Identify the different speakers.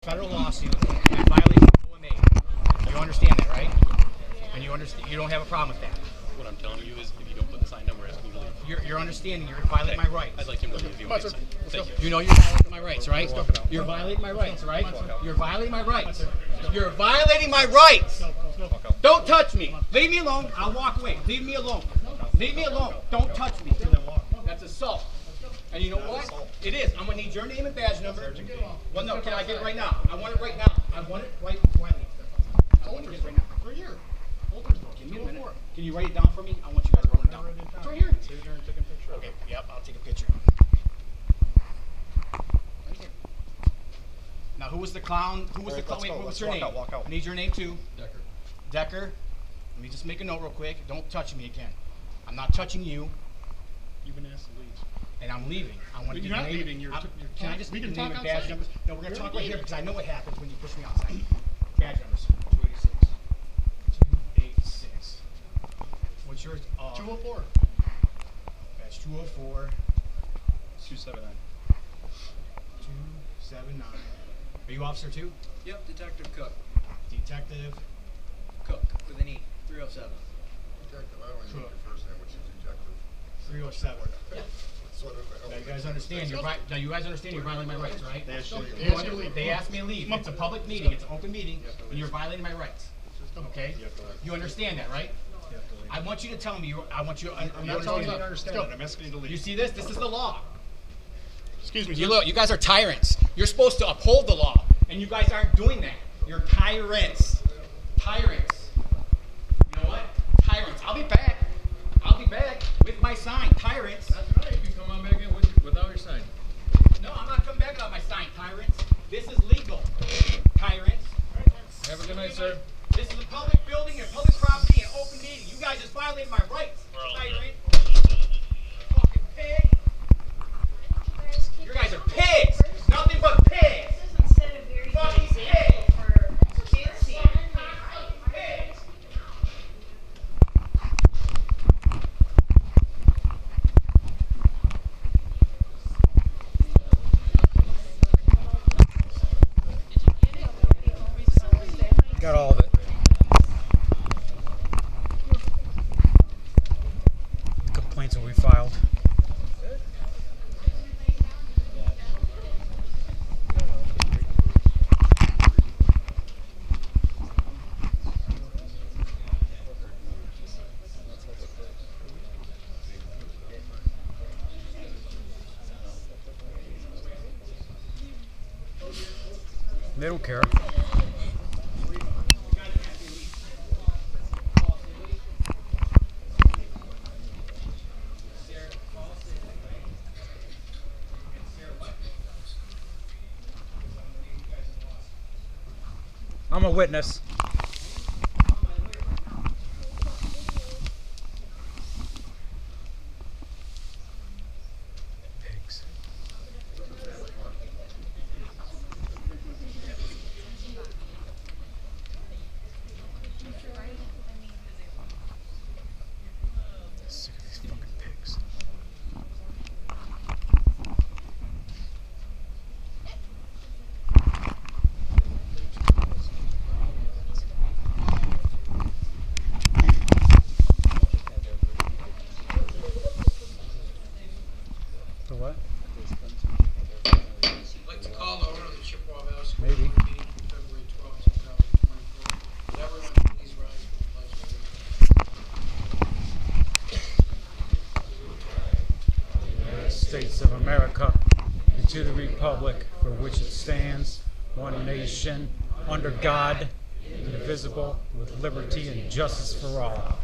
Speaker 1: Federal lawsuit and violation of OMA. You understand that, right? And you understand. You don't have a problem with that.
Speaker 2: What I'm telling you is, if you don't put the sign down, we're asking you to leave.
Speaker 1: You're understanding. You're violating my rights.
Speaker 2: I'd like him to leave. Thank you.
Speaker 1: You know you're violating my rights, right? You're violating my rights, right? You're violating my rights. You're violating my rights. Don't touch me. Leave me alone. I'll walk away. Leave me alone. Leave me alone. Don't touch me. That's assault. And you know what? It is. I'm going to need your name and badge number. Well, no, can I get it right now? I want it right now. I want it right now. I want it right now.
Speaker 3: Right here.
Speaker 1: Give me a minute. Can you write it down for me? I want you guys to write it down. It's right here. Okay, yep, I'll take a picture. Now, who was the clown? Who was the clown? Wait, what's your name?
Speaker 3: Walk out.
Speaker 1: I need your name too.
Speaker 3: Decker.
Speaker 1: Decker. Let me just make a note real quick. Don't touch me again. I'm not touching you.
Speaker 3: You've been asked to leave.
Speaker 1: And I'm leaving. I want to
Speaker 3: You're not leaving.
Speaker 1: can I just
Speaker 3: we
Speaker 1: get
Speaker 3: can
Speaker 1: the name
Speaker 3: talk
Speaker 1: and badge
Speaker 3: outside.
Speaker 1: numbers? No, we're going to talk right here because I know what happens when you push me outside.
Speaker 3: Mm-hmm.
Speaker 1: Badge numbers. 286. What's yours?
Speaker 3: 204.
Speaker 1: Badge 204.
Speaker 2: 279.
Speaker 1: 279. Are you officer too?
Speaker 4: Yep, Detective Cook.
Speaker 1: Detective
Speaker 4: Cook with an E. 307.
Speaker 5: Detective, I don't even know your first name, which is detective.
Speaker 1: 307.
Speaker 5: So
Speaker 1: Now you guys understand you're violating my rights, right?
Speaker 3: They asked
Speaker 1: They asked me to leave. It's a public meeting. It's an open meeting, and you're violating my rights. Okay? You understand that, right? I want you to tell me. I want you.
Speaker 3: I'm not telling you to understand it. I'm asking you to leave.
Speaker 1: You see this? This is the law.
Speaker 3: Excuse me,
Speaker 1: You
Speaker 3: sir.
Speaker 1: look. You guys are tyrants. You're supposed to uphold the law, and you guys aren't doing that. You're tyrants. Tyrants. You know what? Tyrants. I'll be back. I'll be back with my sign. Tyrants.
Speaker 4: That's right. You come on back in without your sign.
Speaker 1: No, I'm not coming back without my sign. Tyrants. This is legal. Tyrants.
Speaker 4: Have a good night, sir.
Speaker 1: This is a public building and public property and open meeting. You guys just violated my rights. Tyrant. Fucking pig. You guys are pigs. Nothing but pigs.
Speaker 6: Doesn't set a very
Speaker 1: Fucking
Speaker 6: good example for kids seeing
Speaker 1: Pigs.
Speaker 4: Got all of it. The complaints will be filed. They don't care. I'm a witness. Pigs. Sick of these fucking pigs. The what?
Speaker 7: I'd like to call the order of the Chippewa Valley School
Speaker 4: Maybe.
Speaker 7: Board meeting for February 12, 2024. Would everyone please rise for the pledge of allegiance?
Speaker 4: United States of America, and to the republic for which it stands, one nation, under God, indivisible, with liberty and justice for all.